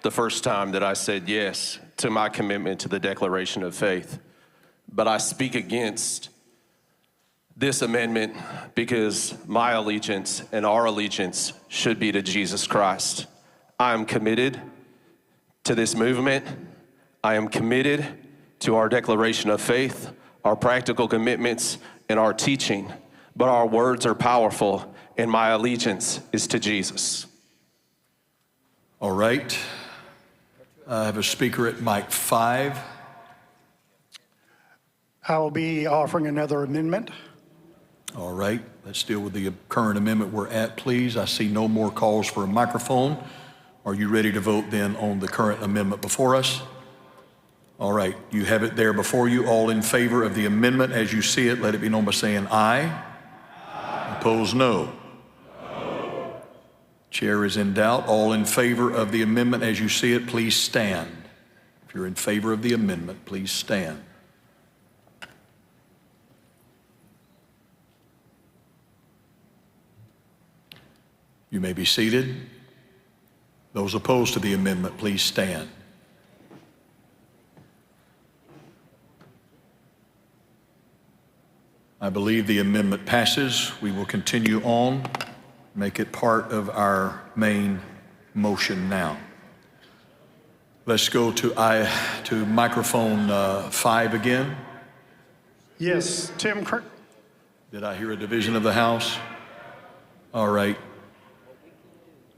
the first time that I said yes to my commitment to the Declaration of Faith. But I speak against this amendment because my allegiance and our allegiance should be to Jesus Christ. I am committed to this movement. I am committed to our Declaration of Faith, our practical commitments, and our teaching. But our words are powerful, and my allegiance is to Jesus. All right. I have a speaker at mic 5. I will be offering another amendment. All right. Let's deal with the current amendment we're at, please. I see no more calls for a microphone. Are you ready to vote then on the current amendment before us? All right. You have it there before you. All in favor of the amendment as you see it, let it be known by saying aye. Aye. Opposed, no. Chair is in doubt. All in favor of the amendment as you see it, please stand. If you're in favor of the amendment, please stand. You may be seated. Those opposed to the amendment, please stand. I believe the amendment passes. We will continue on. Make it part of our main motion now. Let's go to microphone 5 again. Yes, Tim. Did I hear a division of the House? All right.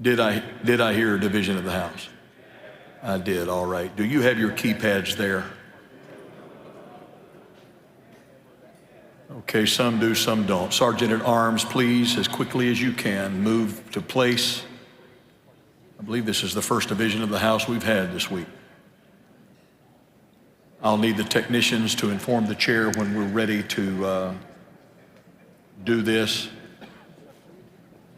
Did I hear a division of the House? I did. All right. Do you have your keypads there? Okay, some do, some don't. Sergeant at Arms, please, as quickly as you can, move to place. I believe this is the first division of the House we've had this week. I'll need the technicians to inform the chair when we're ready to do this.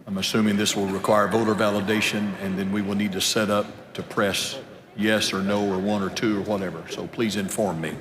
I'm assuming this will require voter validation, and then we will need to set up to press yes or no or 1 or 2 or whatever. So please inform me.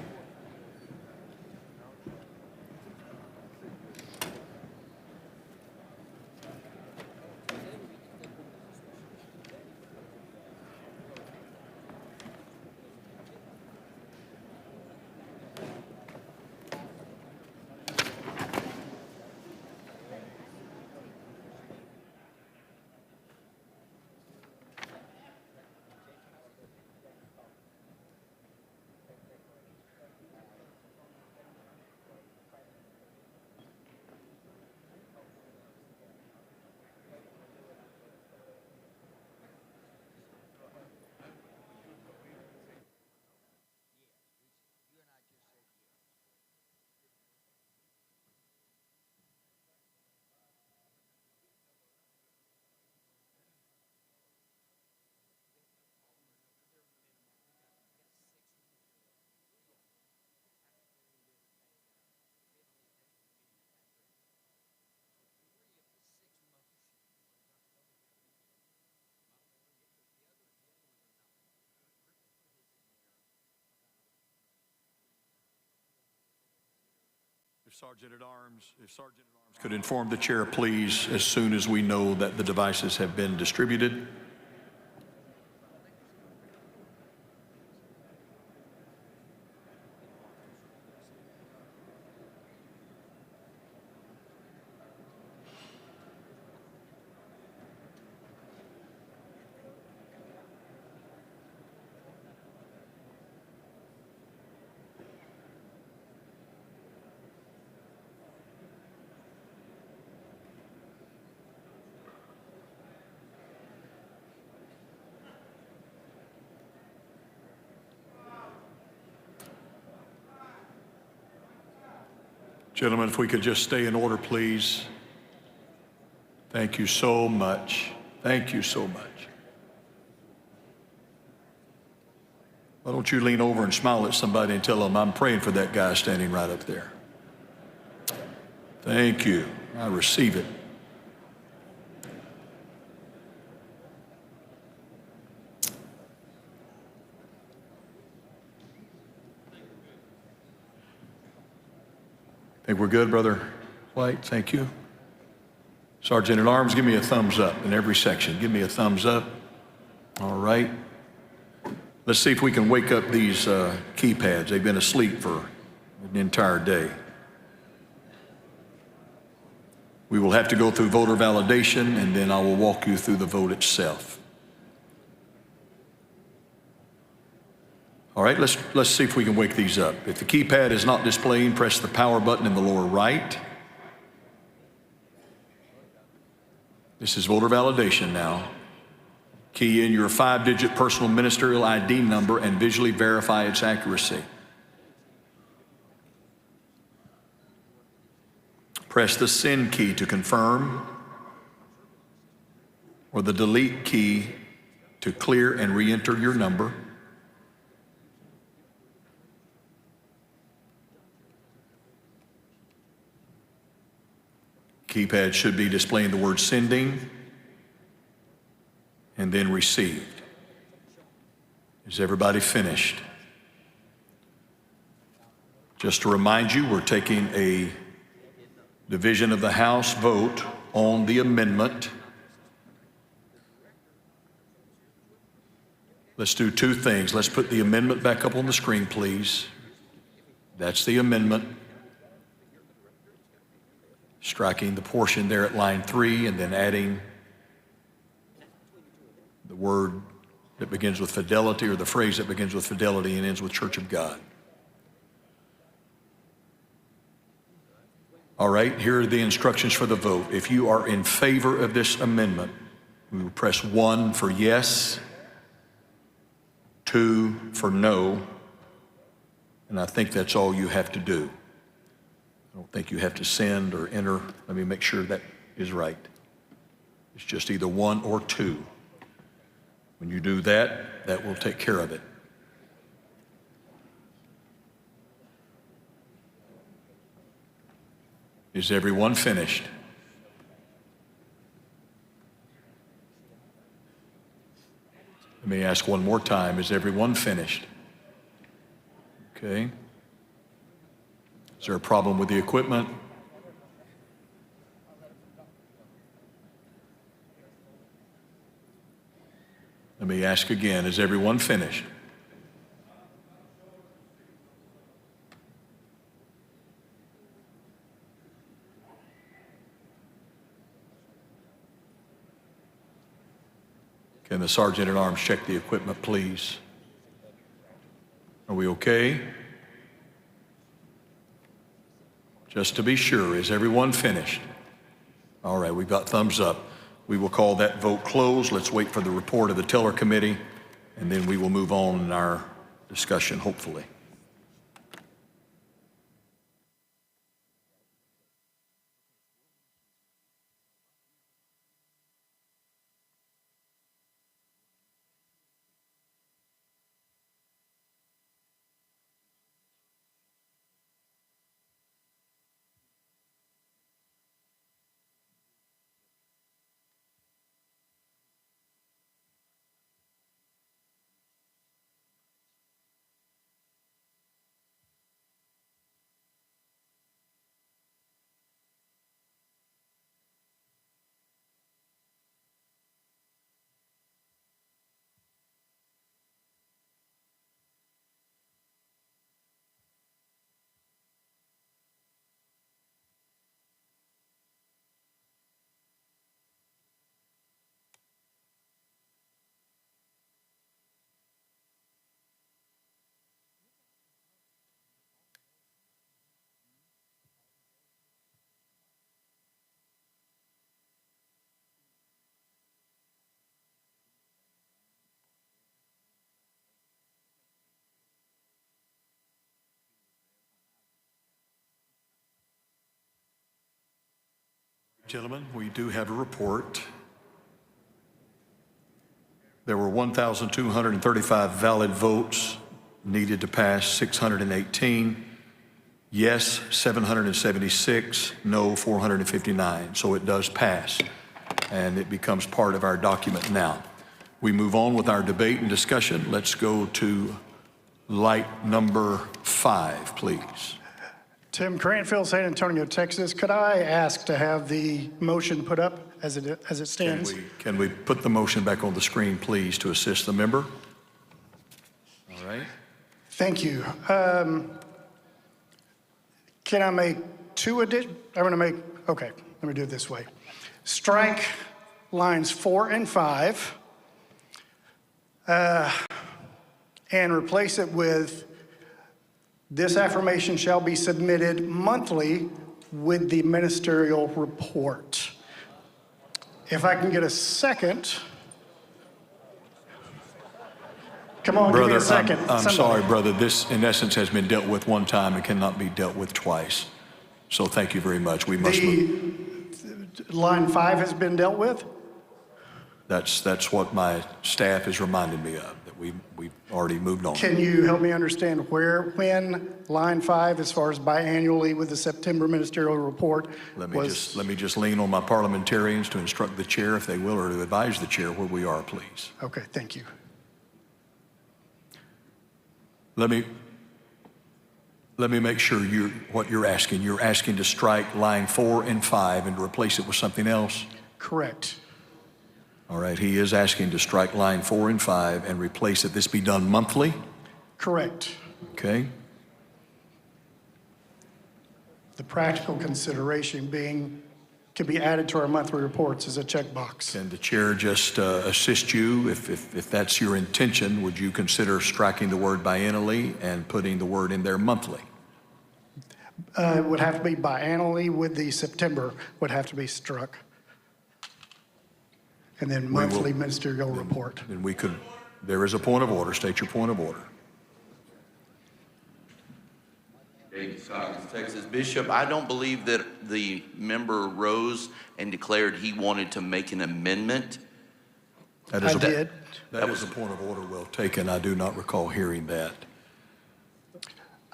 If Sergeant at Arms could inform the chair, please, as soon as we know that the devices have been distributed. Gentlemen, if we could just stay in order, please. Thank you so much. Thank you so much. Why don't you lean over and smile at somebody and tell them, I'm praying for that guy standing right up there. Thank you. I receive it. Think we're good, Brother White? Thank you. Sergeant at Arms, give me a thumbs up in every section. Give me a thumbs up. All right. Let's see if we can wake up these keypads. They've been asleep for an entire day. We will have to go through voter validation, and then I will walk you through the vote itself. All right, let's see if we can wake these up. If the keypad is not displaying, press the power button in the lower right. This is voter validation now. Key in your 5-digit personal ministerial ID number and visually verify its accuracy. Press the send key to confirm, or the delete key to clear and re-enter your number. Keypad should be displaying the word sending and then received. Is everybody finished? Just to remind you, we're taking a division of the House vote on the amendment. Let's do two things. Let's put the amendment back up on the screen, please. That's the amendment. Striking the portion there at line 3 and then adding the word that begins with fidelity, or the phrase that begins with fidelity and ends with Church of God. All right, here are the instructions for the vote. If you are in favor of this amendment, we will press 1 for yes, 2 for no, and I think that's all you have to do. I don't think you have to send or enter. Let me make sure that is right. It's just either 1 or 2. When you do that, that will take care of it. Is everyone finished? Let me ask one more time. Is everyone finished? Okay. Is there a problem with the equipment? Let me ask again. Is everyone finished? Can the Sergeant at Arms check the equipment, please? Are we okay? Just to be sure, is everyone finished? All right, we've got thumbs up. We will call that vote closed. Let's wait for the report of the teller committee, and then we will move on in our discussion, hopefully. Gentlemen, we do have a report. There were 1,235 valid votes needed to pass, 618. Yes, 776. No, 459. So it does pass, and it becomes part of our document now. We move on with our debate and discussion. Let's go to light number 5, please. Tim Cranfield, San Antonio, Texas. Could I ask to have the motion put up as it stands? Can we put the motion back on the screen, please, to assist the member? right. Thank you. Can I make two addition? I'm going to make, okay, let me do it this way. Strike lines 4 and 5 and replace it with, this affirmation shall be submitted monthly with the ministerial report. If I can get a second. Come on, give me a second. I'm Somebody. sorry, brother. This, in essence, has been dealt with one time and cannot be dealt with twice. So thank you very much. We must move. Line 5 has been dealt with? That's what my staff has reminded me of, that we've already moved on. Can you help me understand when line 5, as far as biannually with the September ministerial report, Let me just lean on my parliamentarians to instruct the chair, if they will, or to advise the chair where we are, please. Okay, thank you. Let me make sure what you're asking. You're asking to strike line 4 and 5 and to replace it with something else? Correct. All right, he is asking to strike line 4 and 5 and replace it. This be done monthly? Correct. Okay. The practical consideration being, can be added to our monthly reports as a checkbox. Can the chair just assist you? If that's your intention, would you consider striking the word biennially and putting the word in there monthly? It would have to be biannually with the September would have to be struck. And then monthly ministerial report. Then we could, there is a point of order. State your point of order. Texas Bishop, I don't believe that the member rose and declared he wanted to make an amendment. I did. That was a point of order well taken. I do not recall hearing that.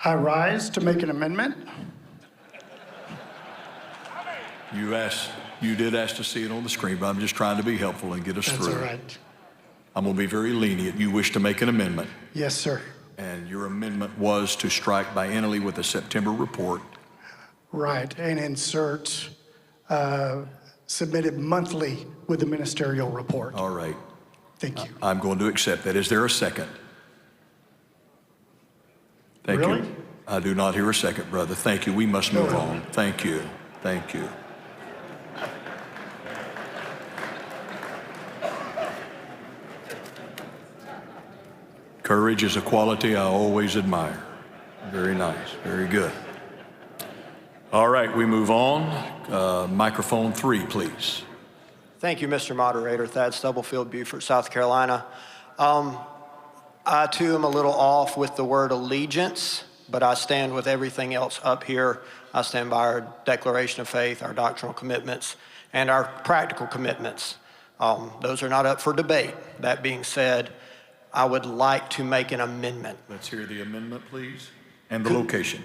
I rise to make an amendment. You did ask to see it on the screen, but I'm just trying to be helpful and get us through. That's all right. I'm going to be very lenient. You wish to make an amendment, Yes, sir. and your amendment was to strike biennially with the September report. Right, and insert submitted monthly with the ministerial report. All right. Thank you. I'm going to accept that. Is there a second? Thank Really? you. I do not hear a second, brother. Thank you. We must move on. Thank you. Thank you. Courage is a quality I always admire. Very nice. Very good. All right, we move on. Microphone 3, please. Thank you, Mr. Moderator. Thad Stubblefield, Beaufort, South Carolina. I, too, am a little off with the word allegiance, but I stand with everything else up here. I stand by our declaration of faith, our doctrinal commitments, and our practical commitments. Those are not up for debate. That being said, I would like to make an amendment. Let's hear the amendment, please, and the location.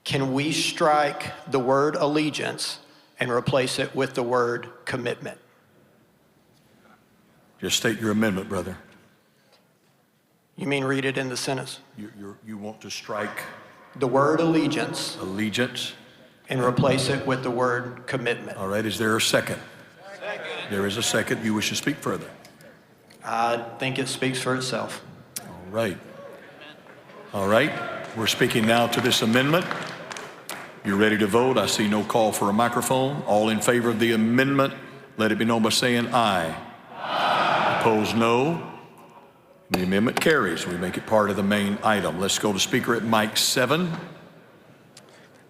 Can we strike the word allegiance and replace it with the word commitment? Just state your amendment, brother. You mean read it in the sentence? You want to strike The word allegiance allegiance. and replace it with the word commitment. All right, is there a second? Second. There is a second. You wish to speak further? I think it speaks for itself. All right. All right. We're speaking now to this amendment. You're ready to vote. I see no call for a microphone. All in favor of the amendment, let it be known by saying aye. Aye. Opposed, no. The amendment carries. We make it part of the main item. Let's go to speaker at mic 7.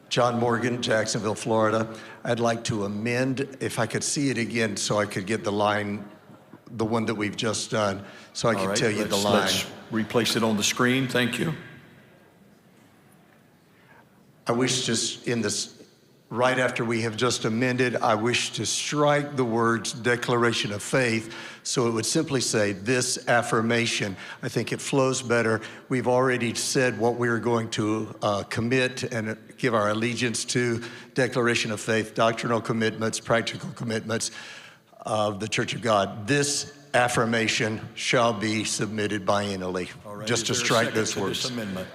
John Morgan, Jacksonville, Florida. I'd like to amend, if I could see it again, so I could get the line, the one that we've just done, so I All could right, tell you the line. Let's replace it on the screen. Thank you. I wish just in this, right after we have just amended, I wish to strike the words declaration of faith, so it would simply say this affirmation. I think it flows better. We've already said what we're going to commit and give our allegiance to: declaration of faith, doctrinal commitments, practical commitments of the Church of God. This affirmation shall be submitted biennially. All right, Just to is there a strike second those to words. This amendment?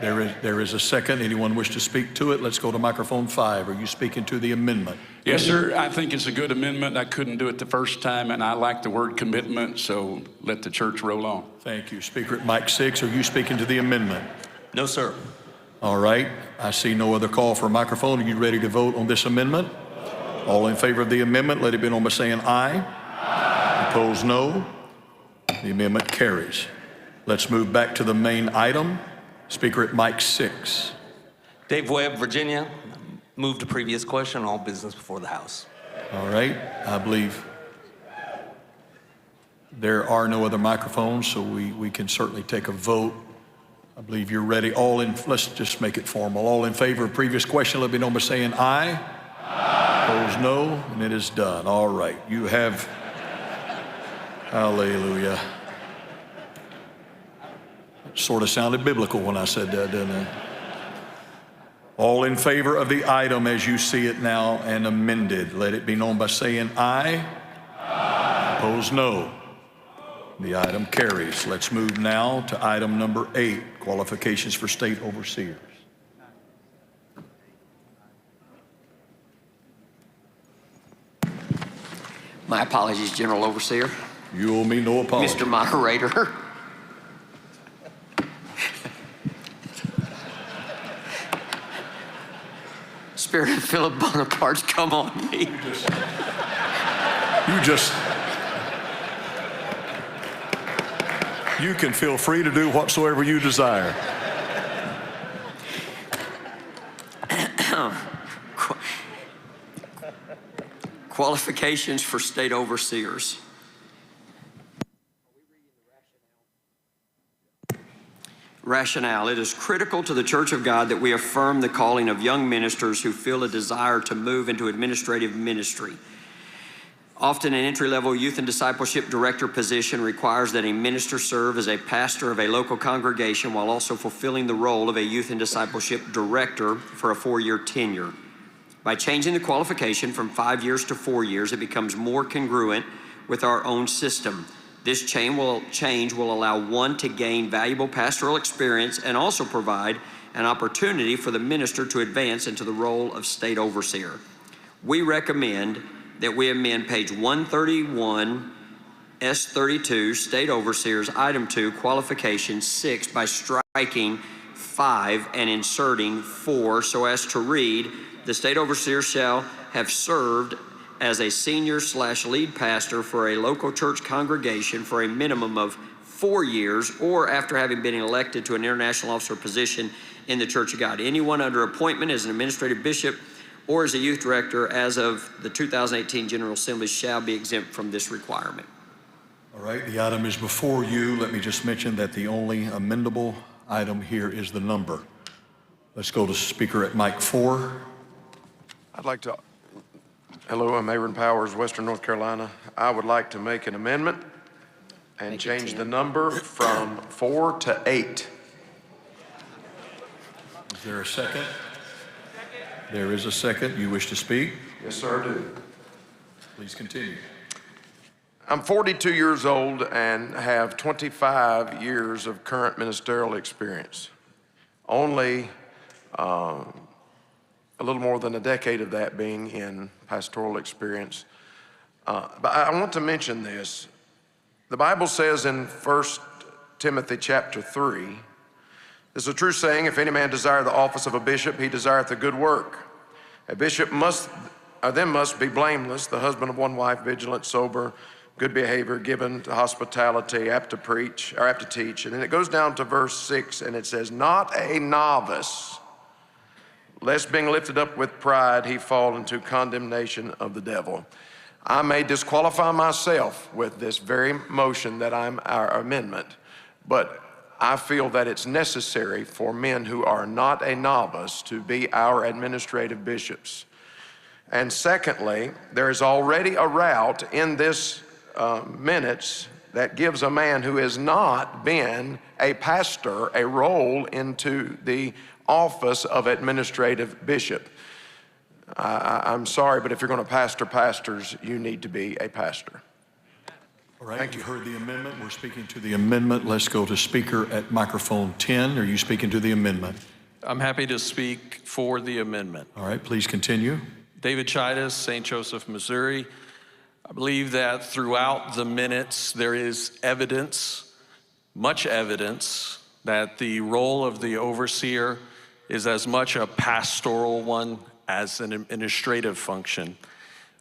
There is a second. Anyone wish to speak to it? Let's go to microphone 5. Are you speaking to the amendment? Yes, sir. I think it's a good amendment. I couldn't do it the first time, and I like the word commitment, so let the church roll on. Thank you. Speaker at mic 6, are you speaking to the amendment? No, sir. All right. I see no other call for a microphone. Are you ready to vote on this amendment? All in favor of the amendment, let it be known by saying aye. Aye. Opposed, no. The amendment carries. Let's move back to the main item. Speaker at mic 6. Dave Webb, Virginia. Move to previous question, all business before the House. All right. I believe there are no other microphones, so we can certainly take a vote. I believe you're ready. Let's just make it formal. All in favor of previous question, let me know by saying aye. Aye. Opposed, no, and it is done. All right. You have, hallelujah. Sort of sounded biblical when I said that, didn't it? All in favor of the item as you see it now and amended, let it be known by saying aye. Aye. Opposed, no. The item carries. Let's move now to item number 8, qualifications for state overseers. My apologies, General Overseer. You owe me no apology. Mr. Moderator. Spirit of Philip Bonaparte's come on me. You can feel free to do whatsoever you desire. Qualifications for state overseers. Rationale. It is critical to the Church of God that we affirm the calling of young ministers who feel a desire to move into administrative ministry. Often an entry-level youth and discipleship director position requires that a minister serve as a pastor of a local congregation while also fulfilling the role of a youth and discipleship director for a 4-year tenure. By changing the qualification from 5 years to 4 years, it becomes more congruent with our own system. This change will allow one to gain valuable pastoral experience and also provide an opportunity for the minister to advance into the role of state overseer. We recommend that we amend page 131, S32, State Overseers, Item 2, Qualifications 6, by striking 5 and inserting 4 so as to read, the State Overseer shall have served as a senior/lead pastor for a local church congregation for a minimum of 4 years or after having been elected to an international officer position in the Church of God. Anyone under appointment as an administrative bishop or as a youth director as of the 2018 General Assembly shall be exempt from this requirement. All right, the item is before you. Let me just mention that the only amendable item here is the number. Let's go to speaker at mic 4. Hello, I'm Aaron Powers, Western North Carolina. I would like to make an amendment and change the number from 4 to 8. Is there a second? There is a second. You wish to speak? Yes, sir, I do. Please continue. I'm 42 years old and have 25 years of current ministerial experience. Only a little more than a decade of that being in pastoral experience. But I want to mention this. The Bible says in 1 Timothy chapter 3, this is a true saying, if any man desire the office of a bishop, he desireth a good work. A bishop must be blameless, the husband of one wife, vigilant, sober, good behavior, given to hospitality, apt to preach, or apt to teach. And then it goes down to verse 6, and it says, not a novice, lest being lifted up with pride, he fall into condemnation of the devil. I may disqualify myself with this very motion that I'm our amendment, but I feel that it's necessary for men who are not a novice to be our administrative bishops. And secondly, there is already a route in this minutes that gives a man who has not been a pastor a role into the office of administrative bishop. I'm sorry, but if you're going to pastor pastors, you need to be a pastor. All right, Thank you've you. heard the amendment. We're speaking to the amendment. Let's go to speaker at microphone 10. Are you speaking to the amendment? I'm happy to speak for the amendment. All right, please continue. David Chidas, St. Joseph, Missouri. I believe that throughout the minutes there is evidence, much evidence, that the role of the overseer is as much a pastoral one as an administrative function.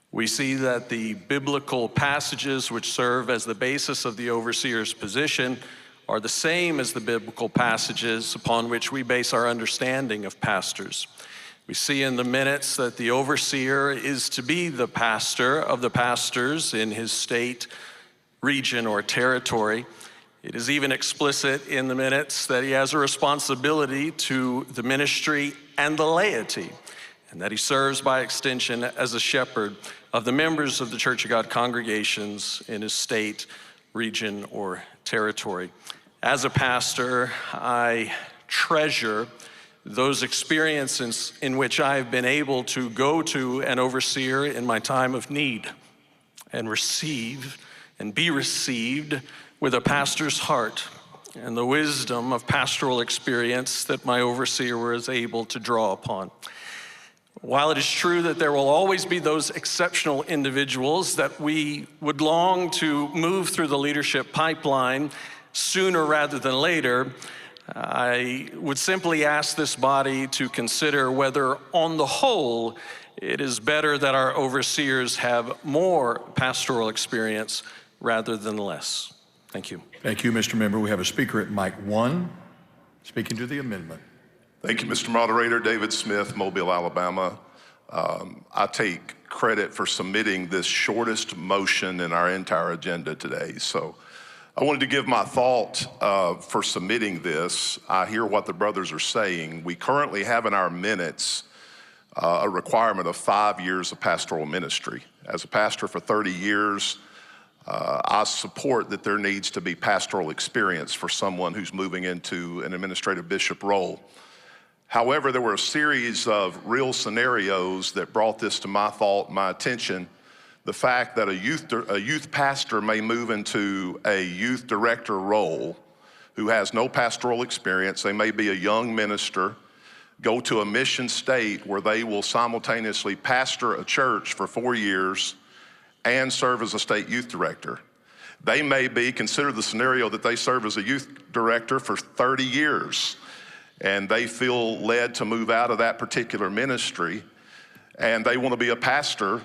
We see that the biblical passages which serve as the basis of the overseer's position are the same as the biblical passages upon which we base our understanding of pastors. We see in the minutes that the overseer is to be the pastor of the pastors in his state, region, or territory. It is even explicit in the minutes that he has a responsibility to the ministry and the laity, and that he serves by extension as a shepherd of the members of the Church of God congregations in his state, region, or territory. As a pastor, I treasure those experiences in which I've been able to go to an overseer in my time of need and receive and be received with a pastor's heart and the wisdom of pastoral experience that my overseer was able to draw upon. While it is true that there will always be those exceptional individuals that we would long to move through the leadership pipeline sooner rather than later, I would simply ask this body to consider whether, on the whole, it is better that our overseers have more pastoral experience rather than less. Thank you. Thank you, Mr. Member. We have a speaker at mic 1 speaking to the amendment. Thank you, Mr. Moderator. David Smith, Mobile, Alabama. I take credit for submitting this shortest motion in our entire agenda today. So I wanted to give my thought for submitting this. I hear what the brothers are saying. We currently have in our minutes a requirement of 5 years of pastoral ministry. As a pastor for 30 years, I support that there needs to be pastoral experience for someone who's moving into an administrative bishop role. However, there were a series of real scenarios that brought this to my thought, my attention. The fact that a youth pastor may move into a youth director role who has no pastoral experience. They may be a young minister, go to a mission state where they will simultaneously pastor a church for 4 years and serve as a state youth director. They may be, consider the scenario that they serve as a youth director for 30 years and they feel led to move out of that particular ministry and they want to be a pastor.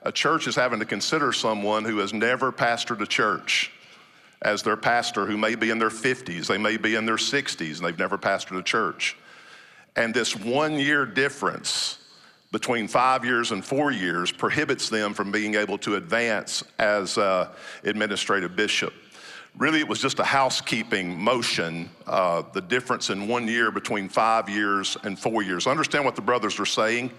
A church is having to consider someone who has never pastored a church as their pastor, who may be in their 50s, they may be in their 60s, and they've never pastored a church. And this 1 year difference between 5 years and 4 years prohibits them from being able to advance as administrative bishop. Really, it was just a housekeeping motion, the difference in 1 year between 5 years and 4 years. I understand what the brothers are saying.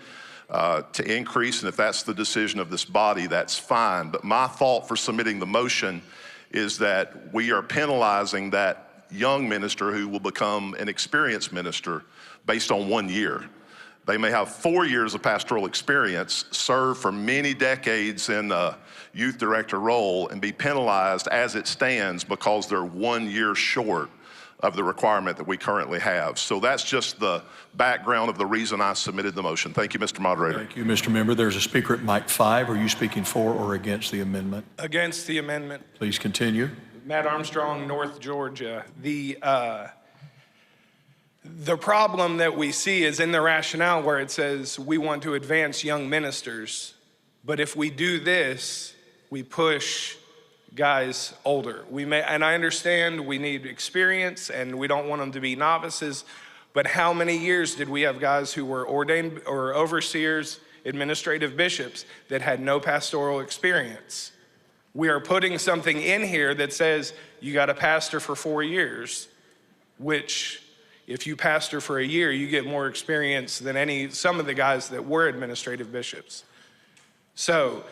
To increase, and if that's the decision of this body, that's fine. But my thought for submitting the motion is that we are penalizing that young minister who will become an experienced minister based on 1 year. They may have 4 years of pastoral experience, serve for many decades in a youth director role, and be penalized as it stands because they're 1 year short of the requirement that we currently have. So that's just the background of the reason I submitted the motion. Thank you, Mr. Moderator. Thank you, Mr. Member. There's a speaker at mic 5. Are you speaking for or against the amendment? Against the amendment. Please continue. Matt Armstrong, North Georgia. The problem that we see is in the rationale where it says we want to advance young ministers, but if we do this, we push guys older. And I understand we need experience and we don't want them to be novices, but how many years did we have guys who were ordained or overseers, administrative bishops that had no pastoral experience? We are putting something in here that says you got to pastor for 4 years, which if you pastor for a year, you get more experience than some of the guys that were administrative bishops. So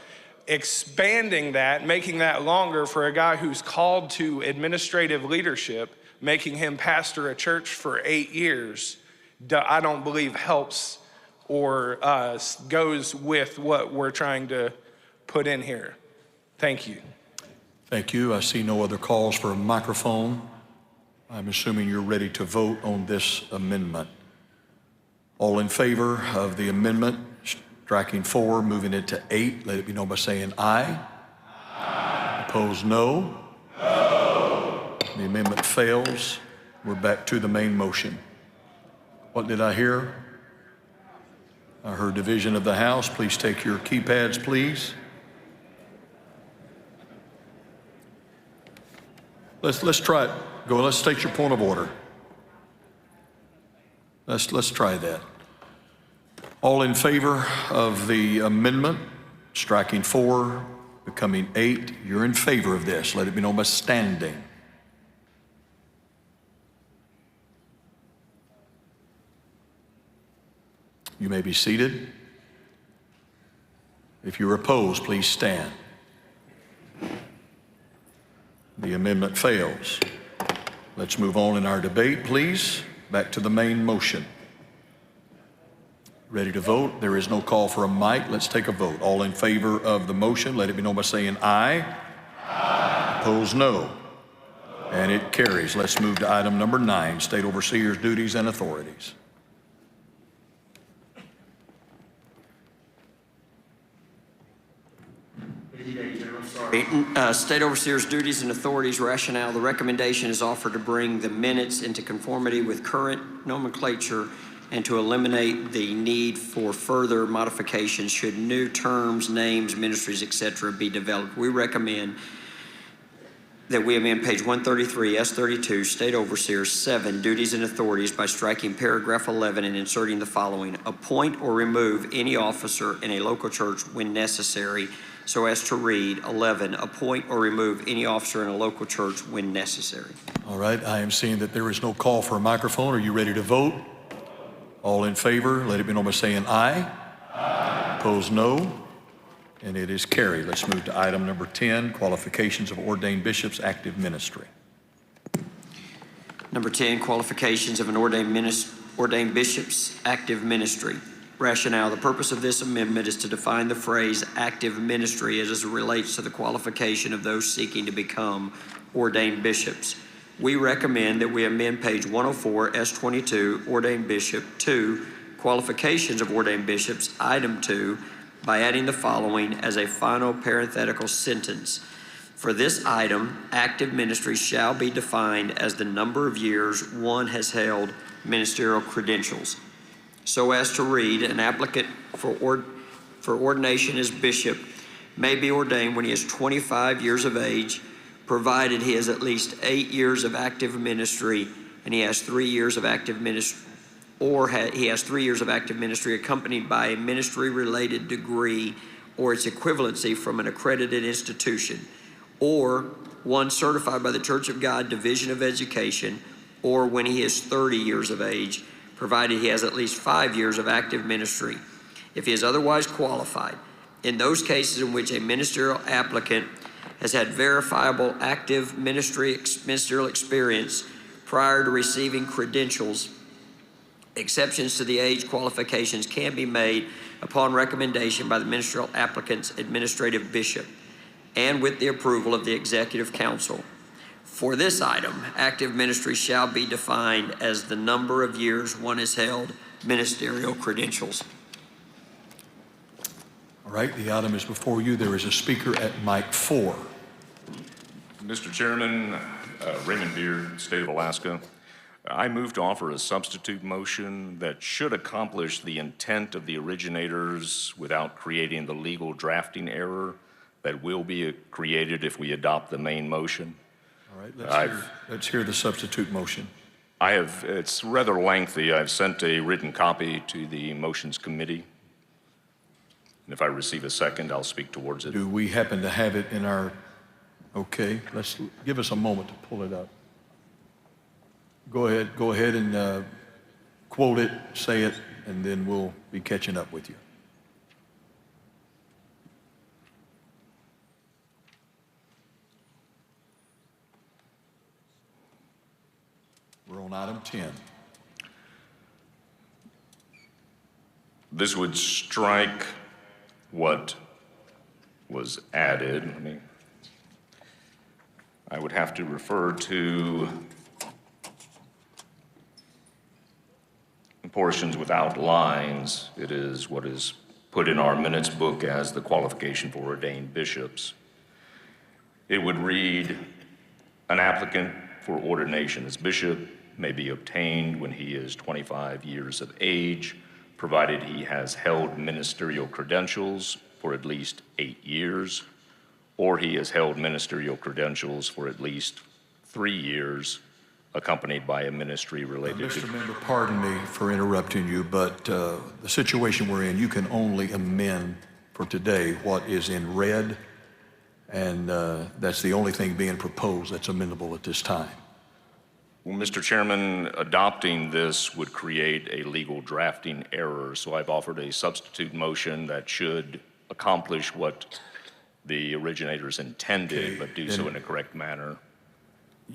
expanding that, making that longer for a guy who's called to administrative leadership, making him pastor a church for 8 years, I don't believe helps or goes with what we're trying to put in here. Thank you. Thank you. I see no other calls for a microphone. I'm assuming you're ready to vote on this amendment. All in favor of the amendment, striking 4, moving it to 8, let it be known by saying aye. Aye. Opposed, no. No. The amendment fails. We're back to the main motion. What did I hear? I heard division of the House. Please take your keypads, please. Let's try it. Go. Let's state your point of order. Let's try that. All in favor of the amendment, striking 4, becoming 8. You're in favor of this. Let it be known by standing. You may be seated. If you're opposed, please stand. The amendment fails. Let's move on in our debate, please. Back to the main motion. Ready to vote? There is no call for a mic. Let's take a vote. All in favor of the motion, let it be known by saying aye. Aye. Opposed, no. And it carries. Let's move to item number 9, State Overseer's Duties and Authorities. State Overseer's Duties and Authorities rationale. The recommendation is offered to bring the minutes into conformity with current nomenclature and to eliminate the need for further modifications should new terms, names, ministries, etc. be developed. We recommend that we amend page 133, S32, State Overseers 7, Duties and Authorities by striking paragraph 11 and inserting the following: appoint or remove any officer in a local church when necessary, so as to read 11, appoint or remove any officer in a local church when necessary. All right, I am seeing that there is no call for a microphone. Are you ready to vote? All in favor, let it be known by saying aye. Aye. Opposed, no. And it is carried. Let's move to item number 10, qualifications of ordained bishops, active ministry. Number 10, qualifications of an ordained bishop's active ministry. Rationale: the purpose of this amendment is to define the phrase active ministry as it relates to the qualification of those seeking to become ordained bishops. We recommend that we amend page 104, S22, ordained bishop 2, qualifications of ordained bishops, item 2, by adding the following as a final parenthetical sentence. For this item, active ministry shall be defined as the number of years one has held ministerial credentials, so as to read: an applicant for ordination as bishop may be ordained when he is 25 years of age, provided he has at least 8 years of active ministry and he has 3 years of active ministry, or he has 3 years of active ministry accompanied by a ministry-related degree or its equivalency from an accredited institution, or one certified by the Church of God Division of Education, or when he is 30 years of age, provided he has at least 5 years of active ministry, if he is otherwise qualified. In those cases in which a ministerial applicant has had verifiable active ministerial experience prior to receiving credentials, exceptions to the age qualifications can be made upon recommendation by the ministerial applicant's administrative bishop and with the approval of the executive council. For this item, active ministry shall be defined as the number of years one has held ministerial credentials. All right, the item is before you. There is a speaker at mic 4. Mr. Chairman, Raymond Beard, State of Alaska. I move to offer a substitute motion that should accomplish the intent of the originators without creating the legal drafting error that will be created if we adopt the main motion. All right, let's hear the substitute motion. It's rather lengthy. I've sent a written copy to the motions committee. And if I receive a second, I'll speak towards it. Do we happen to have it in our, okay, give us a moment to pull it up. Go ahead and quote it, say it, and then we'll be catching up with you. We're on item 10. This would strike what was added. I would have to refer to portions without lines. It is what is put in our minutes book as the qualification for ordained bishops. It would read, an applicant for ordination as bishop may be obtained when he is 25 years of age, provided he has held ministerial credentials for at least 8 years, or he has held ministerial credentials for at least 3 years, accompanied by a ministry related to... Mr. Member, pardon me for interrupting you, but the situation we're in, you can only amend for today what is in red, and that's the only thing being proposed that's amendable at this time. Well, Mr. Chairman, adopting this would create a legal drafting error, so I've offered a substitute motion that should accomplish what the originators intended, but do so in a correct manner.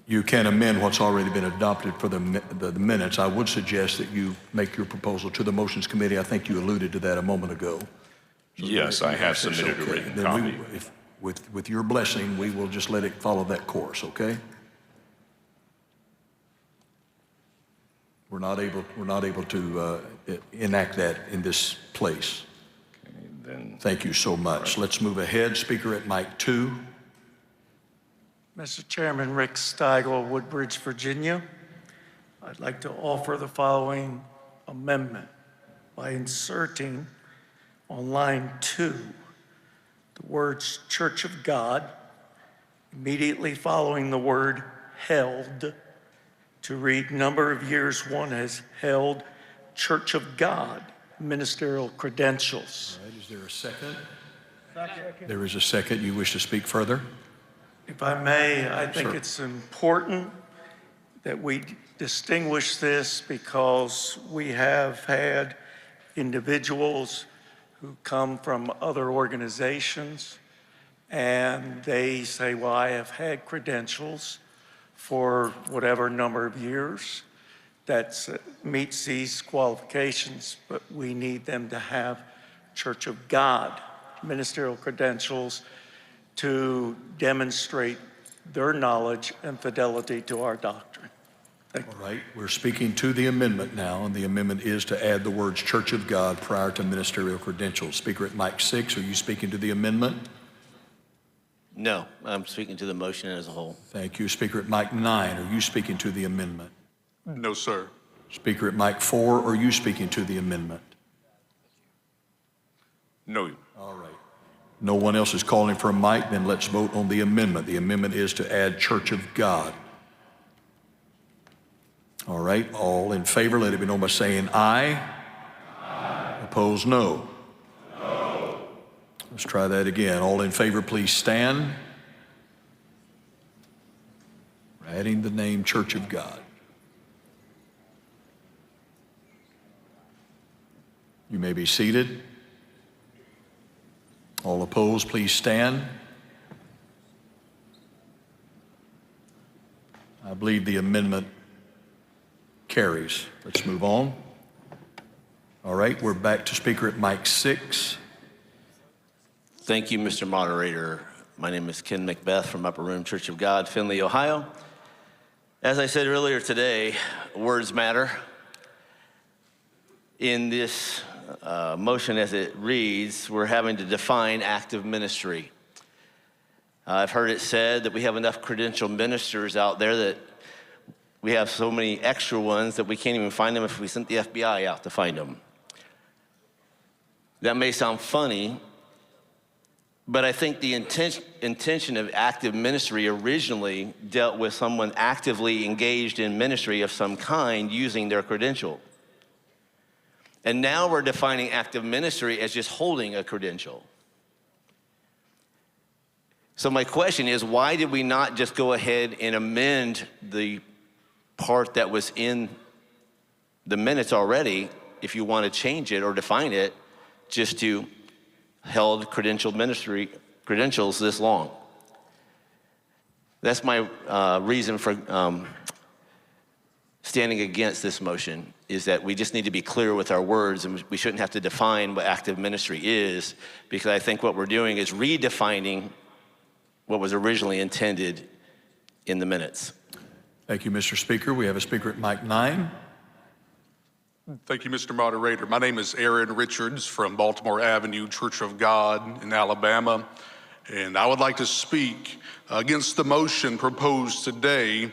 You can amend what's already been adopted for the minutes. I would suggest that you make your proposal to the Motions Committee. I think you alluded to that a moment ago. So yes, I have submitted a written copy. With your blessing, we will just let it follow that course, okay? We're not able to enact that in this place. Okay, then. Thank you so much. Right. Let's move ahead. Speaker at mic 2. Mr. Chairman, Rick Steigel, Woodbridge, Virginia. I'd like to offer the following amendment by inserting on line 2 the words Church of God, immediately following the word held, to read number of years one has held Church of God ministerial credentials. All right, is there a second? Second. There is a second. You wish to speak further? If I may, I think Sure. it's important that we distinguish this because we have had individuals who come from other organizations and they say, well, I have had credentials for whatever number of years that meets these qualifications, but we need them to have Church of God ministerial credentials to demonstrate their knowledge and fidelity to our doctrine. Thank you. All right, we're speaking to the amendment now, and the amendment is to add the words Church of God prior to ministerial credentials. Speaker at mic 6, are you speaking to the amendment? No, I'm speaking to the motion as a whole. Thank you. Speaker at mic 9, are you speaking to the amendment? No, sir. Speaker at mic 4, are you speaking to the amendment? No. All right. No one else is calling for a mic, then let's vote on the amendment. The amendment is to add Church of God. All right, all in favor, let it be known by saying aye. Aye. Opposed, no. No. Let's try that again. All in favor, please stand. We're adding the name Church of God. You may be seated. All opposed, please stand. I believe the amendment carries. Let's move on. All right, we're back to speaker at mic 6. Thank you, Mr. Moderator. My name is Ken Macbeth from Upper Room Church of God, Findlay, Ohio. As I said earlier today, words matter. In this motion as it reads, we're having to define active ministry. I've heard it said that we have enough credentialed ministers out there that we have so many extra ones that we can't even find them if we sent the FBI out to find them. That may sound funny, but I think the intention of active ministry originally dealt with someone actively engaged in ministry of some kind using their credential. And now we're defining active ministry as just holding a credential. So my question is, why did we not just go ahead and amend the part that was in the minutes already, if you want to change it or define it, just to held credentialed ministry credentials this long? That's my reason for standing against this motion, is that we just need to be clear with our words, and we shouldn't have to define what active ministry is, because I think what we're doing is redefining what was originally intended in the minutes. Thank you, Mr. Speaker. We have a speaker at mic 9. Thank you, Mr. Moderator. My name is Aaron Richards from Baltimore Avenue Church of God in Alabama, and I would like to speak against the motion proposed today.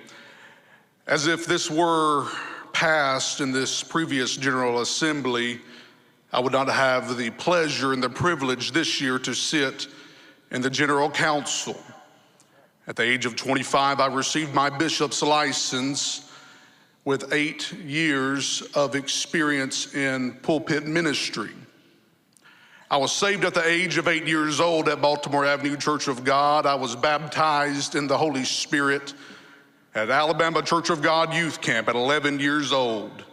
As if this were passed in this previous General Assembly, I would not have the pleasure and the privilege this year to sit in the General Council. At the age of 25, I received my bishop's license with 8 years of experience in pulpit ministry. I was saved at the age of 8 years old at Baltimore Avenue Church of God. I was baptized in the Holy Spirit at Alabama Church of God Youth Camp at 11 years old.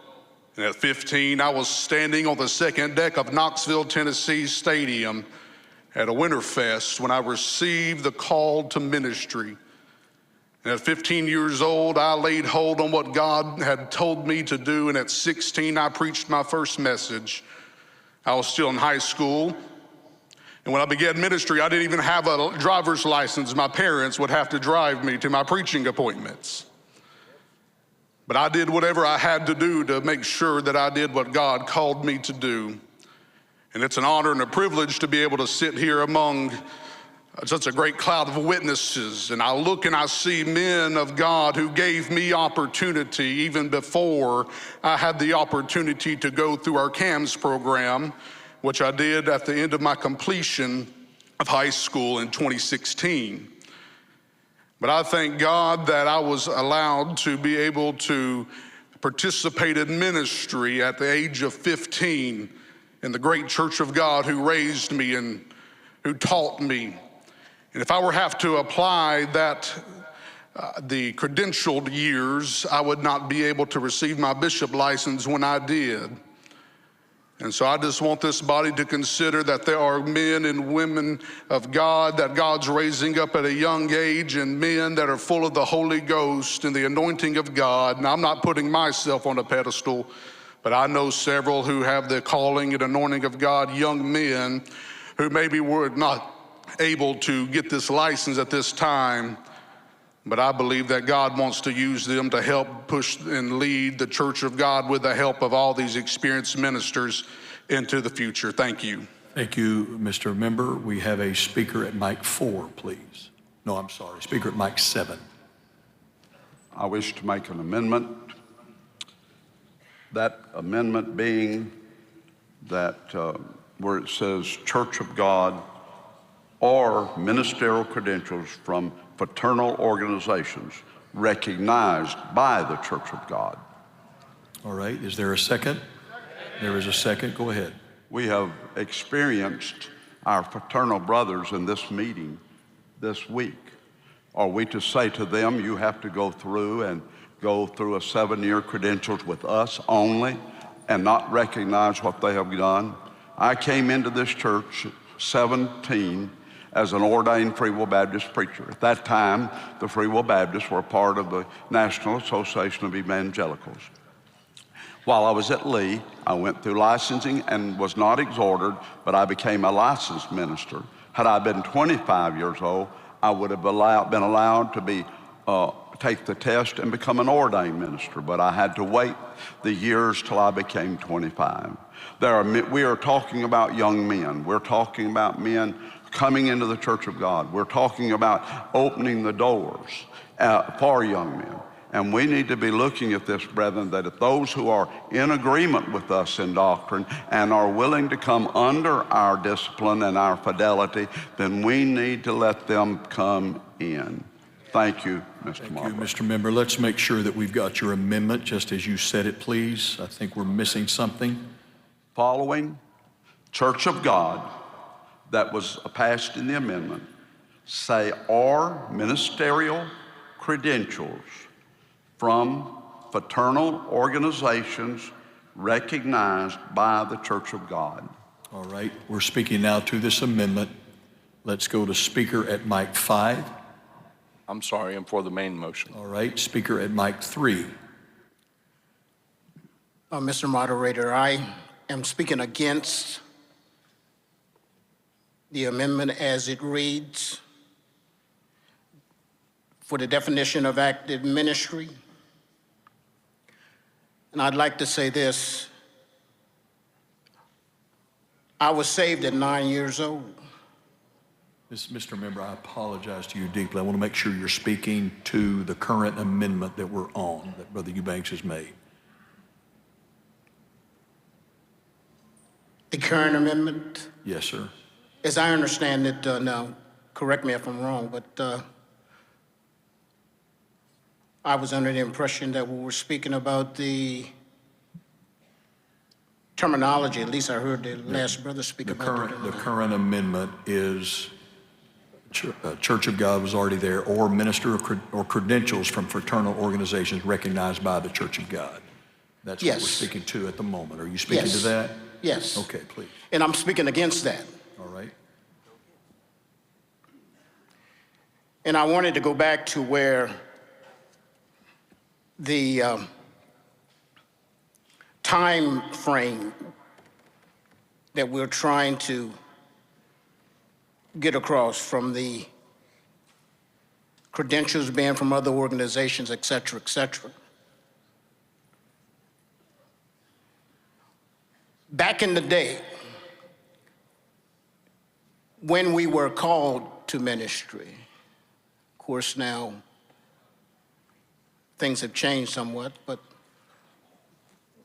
And at 15, I was standing on the second deck of Knoxville, Tennessee Stadium at a Winterfest when I received the call to ministry. And at 15 years old, I laid hold on what God had told me to do. And at 16, I preached my first message. I was still in high school. And when I began ministry, I didn't even have a driver's license. My parents would have to drive me to my preaching appointments. But I did whatever I had to do to make sure that I did what God called me to do. And it's an honor and a privilege to be able to sit here among such a great cloud of witnesses. And I look and I see men of God who gave me opportunity even before I had the opportunity to go through our CAMS program, which I did at the end of my completion of high school in 2016. But I thank God that I was allowed to be able to participate in ministry at the age of 15 in the great Church of God who raised me and who taught me. And if I were have to apply that, the credentialed years, I would not be able to receive my bishop license when I did. And so I just want this body to consider that there are men and women of God that God's raising up at a young age, and men that are full of the Holy Ghost and the anointing of God. And I'm not putting myself on a pedestal, but I know several who have the calling and anointing of God, young men who maybe were not able to get this license at this time. But I believe that God wants to use them to help push and lead the Church of God with the help of all these experienced ministers into the future. Thank you. Thank you, Mr. Member. We have a speaker at mic 4, please. No, I'm sorry, speaker at mic 7. I wish to make an amendment. That amendment being that where it says Church of God or ministerial credentials from fraternal organizations recognized by the Church of God. All right, is there a second? There is a second, go ahead. We have experienced our fraternal brothers in this meeting this week. Are we to say to them, you have to go through a 7-year credentials with us only and not recognize what they have done? I came into this church 17 as an ordained Free Will Baptist preacher. At that time, the Free Will Baptists were part of the National Association of Evangelicals. While I was at Lee, I went through licensing and was not exhorted, but I became a licensed minister. Had I been 25 years old, I would have been allowed to take the test and become an ordained minister, but I had to wait the years till I became 25. We are talking about young men. We're talking about men coming into the Church of God. We're talking about opening the doors for young men. And we need to be looking at this, brethren, that if those who are in agreement with us in doctrine and are willing to come under our discipline and our fidelity, then we need to let them come in. Thank you, Mr. Marbury. Thank you, Mr. Member. Let's make sure that we've got your amendment just as you said it, please. I think we're missing something. Following Church of God that was passed in the amendment say or ministerial credentials from fraternal organizations recognized by the Church of God. All right, we're speaking now to this amendment. Let's go to speaker at mic 5. I'm sorry, I'm for the main motion. All right, speaker at mic 3. Mr. Moderator, I am speaking against the amendment as it reads. for the definition of active ministry. And I'd like to say this. I was saved at 9 years old. Mr. Member, I apologize to you deeply. I want to make sure you're speaking to the current amendment that we're on, that Brother Eubanks has made. The current amendment, Yes, sir. as I understand it, now, correct me if I'm wrong, but I was under the impression that we were speaking about the terminology. At least I heard the last brother speak about it. The current amendment is Church of God was already there, or minister or credentials from fraternal organizations recognized by the Church of God. That's what we're speaking to at the moment. Are you speaking to that? Yes. Okay, please. And I'm speaking against that. All right. And I wanted to go back to where the time frame that we're trying to get across, from the credentials being from other organizations, et cetera, et cetera. Back in the day, when we were called to ministry, of course now things have changed somewhat, but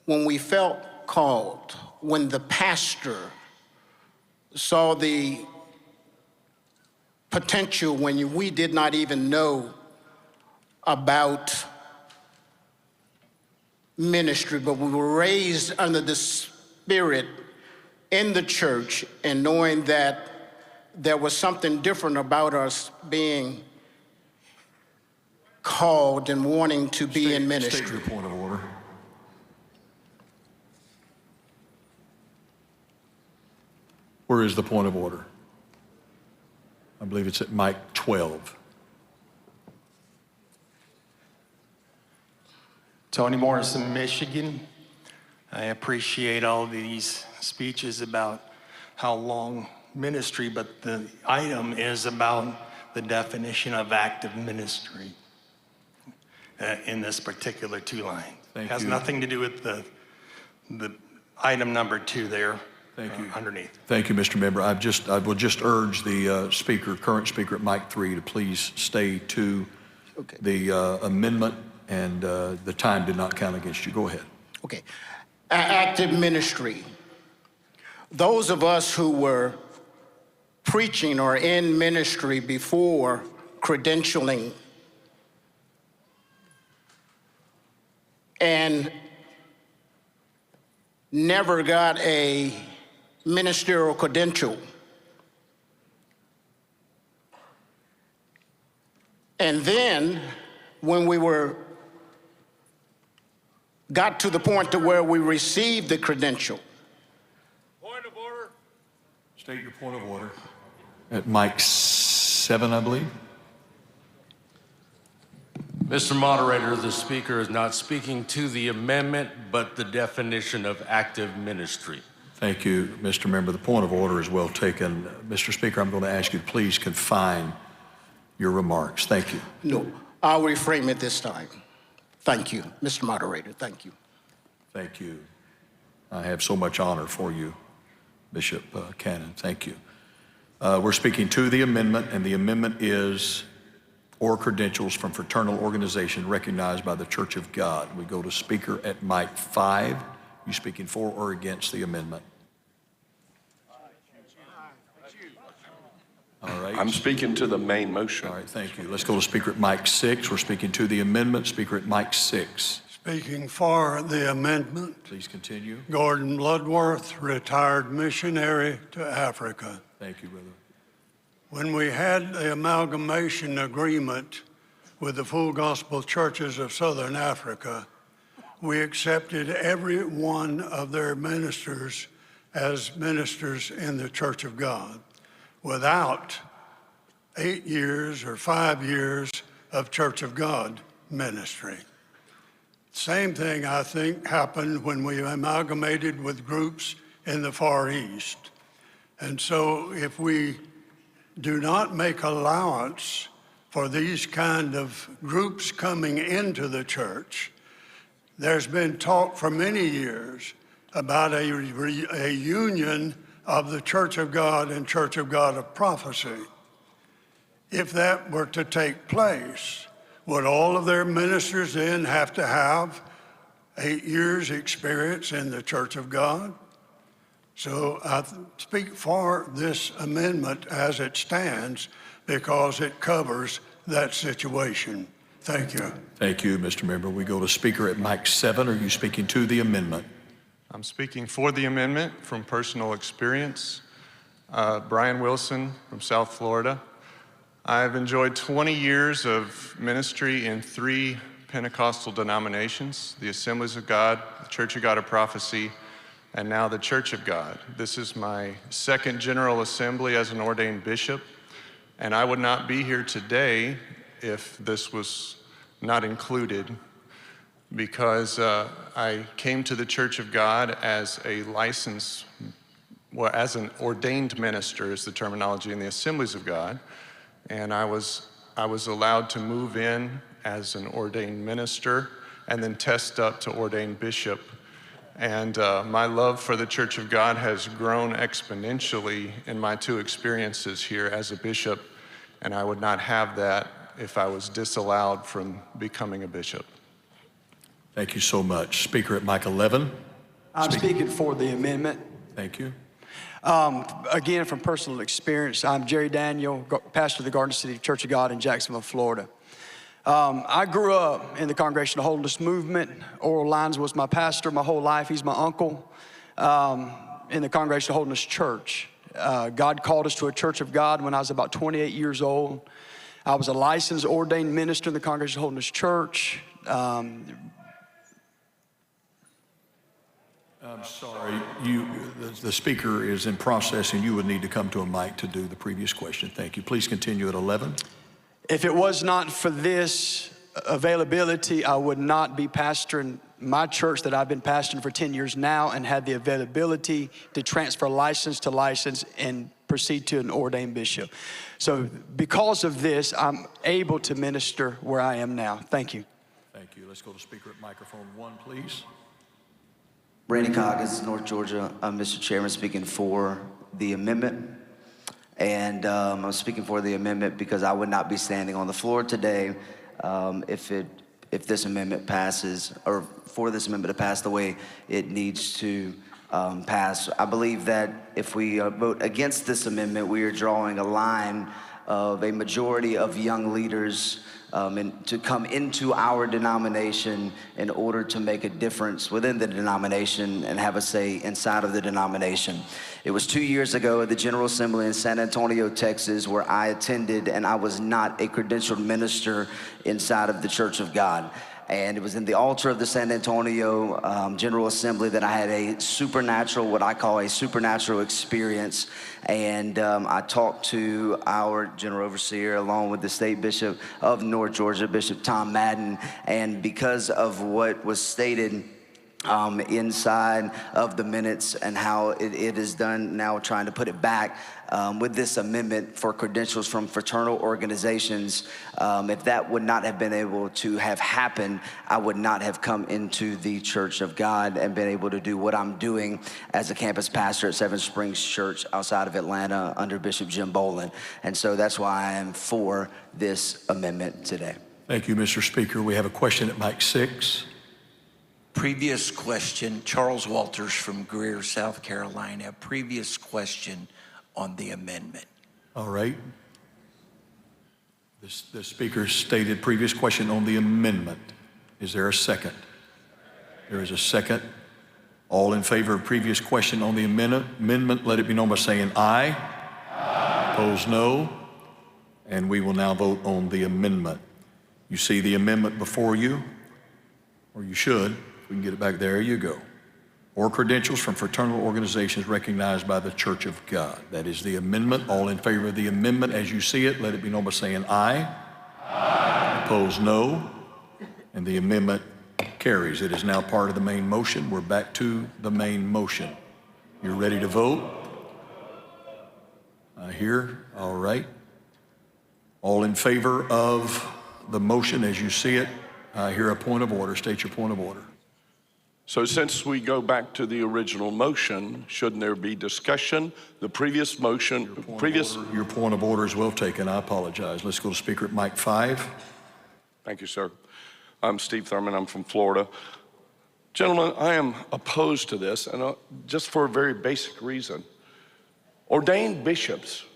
when we felt called, when the pastor saw the potential when we did not even know about ministry, but we were raised under the Spirit in the church, and knowing that there was something different about us being called and wanting to be in ministry. State your point of order. Where is the point of order? I believe it's at mic 12. Tony Morrison, Michigan. I appreciate all these speeches about how long ministry, but the item is about the definition of active ministry in this particular two line. Thank Has you. nothing to do with the item number 2 there. Thank you. Underneath. Thank you, Mr. Member. I will just urge the current speaker at mic 3 to please stay to the amendment, and the time did not count against you. Go ahead. Okay. Active ministry. Those of us who were preaching or in ministry before credentialing and never got a ministerial credential, and then when we got to the point to where we received the credential. Point of order. State your point of order. At mic 7, I believe. Mr. Moderator, the speaker is not speaking to the amendment, but the definition of active ministry. Thank you, Mr. Member. The point of order is well taken. Mr. Speaker, I'm going to ask you to please confine your remarks. Thank you. No, I'll reframe it this time. Thank you, Mr. Moderator. Thank you. Thank you. I have so much honor for you, Bishop Cannon. Thank you. We're speaking to the amendment, and the amendment is or credentials from fraternal organization recognized by the Church of God. We go to speaker at mic 5. You speaking for or against the amendment? All right. I'm speaking to the main motion. All right, thank you. Let's go to speaker at mic 6. We're speaking to the amendment. Speaker at mic 6. Speaking for the amendment. Please continue. Gordon Bloodworth, retired missionary to Africa. Thank you, brother. When we had the amalgamation agreement with the Full Gospel Churches of Southern Africa, we accepted every one of their ministers as ministers in the Church of God without 8 years or 5 years of Church of God ministry. Same thing, I think, happened when we amalgamated with groups in the Far East. And so if we do not make allowance for these kind of groups coming into the church. There's been talk for many years about a union of the Church of God and Church of God of Prophecy. If that were to take place, would all of their ministers then have to have 8 years experience in the Church of God? So I speak for this amendment as it stands because it covers that situation. Thank you. Thank you, Mr. Member. We go to speaker at mic 7. Are you speaking to the amendment? I'm speaking for the amendment from personal experience. Brian Wilson from South Florida. I've enjoyed 20 years of ministry in 3 Pentecostal denominations, the Assemblies of God, the Church of God of Prophecy, and now the Church of God. This is my 2nd General Assembly as an ordained bishop, and I would not be here today if this was not included, because I came to the Church of God as a licensed, well, as an ordained minister is the terminology in the Assemblies of God, and I was allowed to move in as an ordained minister and then test up to ordained bishop. And my love for the Church of God has grown exponentially in my 2 experiences here as a bishop, and I would not have that if I was disallowed from becoming a bishop. Thank you so much. Speaker at mic 11. I'm speaking for the amendment. Thank you. Again, from personal experience, I'm Jerry Daniel, pastor of the Garden City Church of God in Jacksonville, Florida. I grew up in the Congregational Holiness movement. Oral Lyons was my pastor my whole life. He's my uncle in the Congregational Holiness Church. God called us to a Church of God when I was about 28 years old. I was a licensed ordained minister in the Congregational Holiness Church. I'm sorry, the speaker is in process, and you would need to come to a mic to do the previous question. Thank you. Please continue at 11. If it was not for this availability, I would not be pastoring my church that I've been pastoring for 10 years now and had the availability to transfer license to license and proceed to an ordained bishop. So because of this, I'm able to minister where I am now. Thank you. Thank you. Let's go to speaker at microphone 1, please. Randy Coggins, North Georgia. I'm Mr. Chairman speaking for the amendment. And I'm speaking for the amendment because I would not be standing on the floor today if this amendment passes, or for this amendment to pass the way it needs to pass. I believe that if we vote against this amendment, we are drawing a line of a majority of young leaders to come into our denomination in order to make a difference within the denomination and have a say inside of the denomination. It was 2 years ago at the General Assembly in San Antonio, Texas, where I attended, and I was not a credentialed minister inside of the Church of God. And it was in the altar of the San Antonio General Assembly that I had a supernatural, what I call a supernatural experience. And I talked to our general overseer along with the state bishop of North Georgia, Bishop Tom Madden. And because of what was stated inside of the minutes and how it is done now, trying to put it back with this amendment for credentials from fraternal organizations, if that would not have been able to have happened, I would not have come into the Church of God and been able to do what I'm doing as a campus pastor at Seven Springs Church outside of Atlanta under Bishop Jim Boland. And so that's why I am for this amendment today. Thank you, Mr. Speaker. We have a question at mic 6. Previous question, Charles Walters from Greer, South Carolina. Previous question on the amendment. All right. The speaker stated previous question on the amendment. Is there a second? There is a second. All in favor of previous question on the amendment, let it be known by saying aye. Aye. Opposed, no. And we will now vote on the amendment. You see the amendment before you, or you should. If we can get it back, there you go. Or credentials from fraternal organizations recognized by the Church of God. That is the amendment. All in favor of the amendment as you see it, let it be known by saying aye. Aye. Opposed, no. And the amendment carries. It is now part of the main motion. We're back to the main motion. You're ready to vote? Here, all right. All in favor of the motion as you see it? I hear a point of order. State your point of order. So since we go back to the original motion, shouldn't there be discussion? The previous motion, Your point of order is well taken. I apologize. Let's go to speaker at mic 5. Thank you, sir. I'm Steve Thurman. I'm from Florida. Gentlemen, I am opposed to this, and just for a very basic reason. Ordained bishops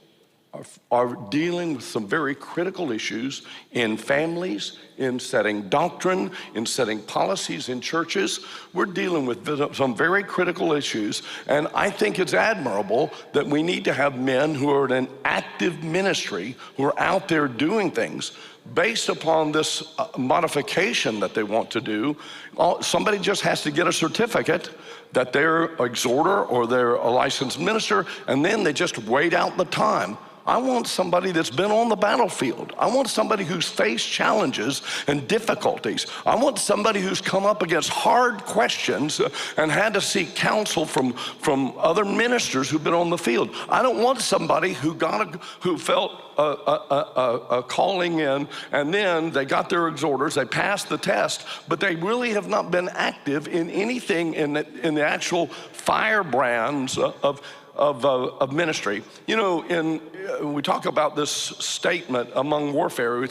are dealing with some very critical issues in families, in setting doctrine, in setting policies in churches. We're dealing with some very critical issues, and I think it's admirable that we need to have men who are in an active ministry, who are out there doing things. Based upon this modification that they want to do, somebody just has to get a certificate that they're an exhorter or they're a licensed minister, and then they just wait out the time. I want somebody that's been on the battlefield. I want somebody who's faced challenges and difficulties. I want somebody who's come up against hard questions and had to seek counsel from other ministers who've been on the field. I don't want somebody who felt a calling in, and then they got their exhorters, they passed the test, but they really have not been active in anything in the actual firebrands of ministry. You know, we talk about this statement among warfare. We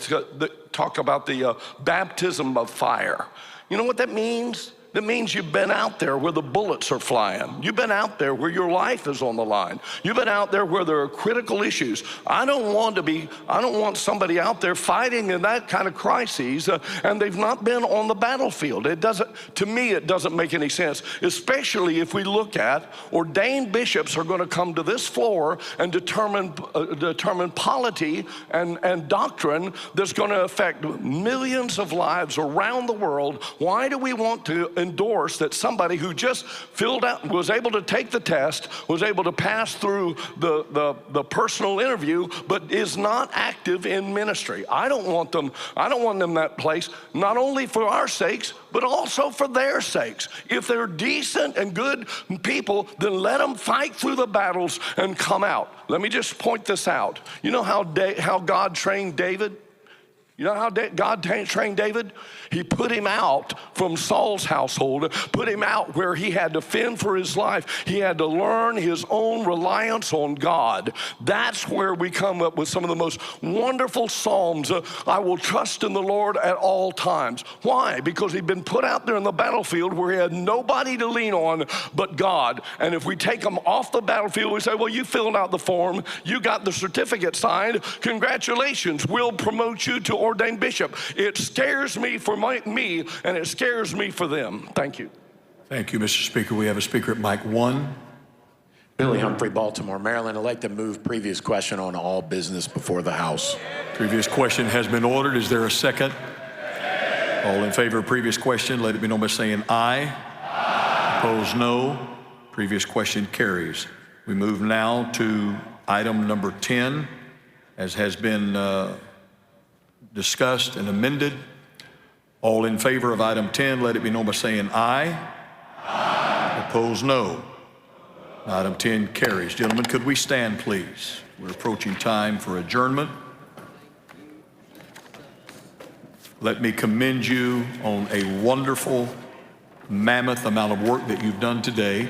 talk about the baptism of fire. You know what that means? That means you've been out there where the bullets are flying. You've been out there where your life is on the line. You've been out there where there are critical issues. I don't want somebody out there fighting in that kind of crises, and they've not been on the battlefield. To me, it doesn't make any sense, especially if we look at ordained bishops are going to come to this floor and determine polity and doctrine that's going to affect millions of lives around the world. Why do we want to endorse that somebody who just filled out, was able to take the test, was able to pass through the personal interview, but is not active in ministry? I don't want them that place, not only for our sakes, but also for their sakes. If they're decent and good people, then let them fight through the battles and come out. Let me just point this out. You know how God trained David? You know how God trained David? He put him out from Saul's household, put him out where he had to fend for his life. He had to learn his own reliance on God. That's where we come up with some of the most wonderful psalms. I will trust in the Lord at all times. Why? Because he'd been put out there in the battlefield where he had nobody to lean on but God. And if we take him off the battlefield, we say, well, you filled out the form, you got the certificate signed, congratulations, we'll promote you to ordained bishop. It scares me for me, and it scares me for them. Thank you. Thank you, Mr. Speaker. We have a speaker at mic 1. Billy Humphrey, Baltimore, Maryland. I'd like to move previous question on all business before the House. Previous question has been ordered. Is there a second? All in favor of previous question, let it be known by saying aye. Aye. Opposed, no. Previous question carries. We move now to item number 10, as has been discussed and amended. All in favor of item 10, let it be known by saying aye. Aye. Opposed, no. Item 10 carries. Gentlemen, could we stand, please? We're approaching time for adjournment. Let me commend you on a wonderful, mammoth amount of work that you've done today.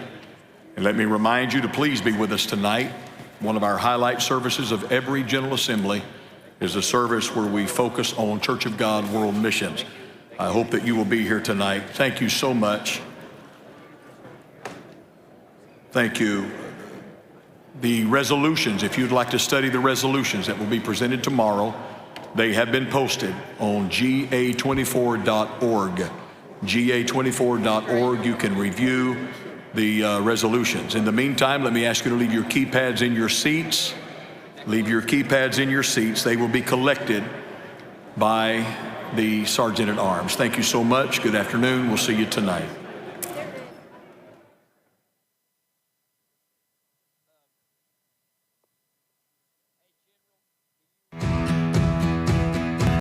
And let me remind you to please be with us tonight. One of our highlight services of every General Assembly is a service where we focus on Church of God World Missions. I hope that you will be here tonight. Thank you so much. Thank you. The resolutions, if you'd like to study the resolutions that will be presented tomorrow, they have been posted on GA24.org. GA24.org. You can review the resolutions. In the meantime, let me ask you to leave your keypads in your seats. Leave your keypads in your seats. They will be collected by the Sergeant at Arms. Thank you so much. Good afternoon. We'll see you tonight.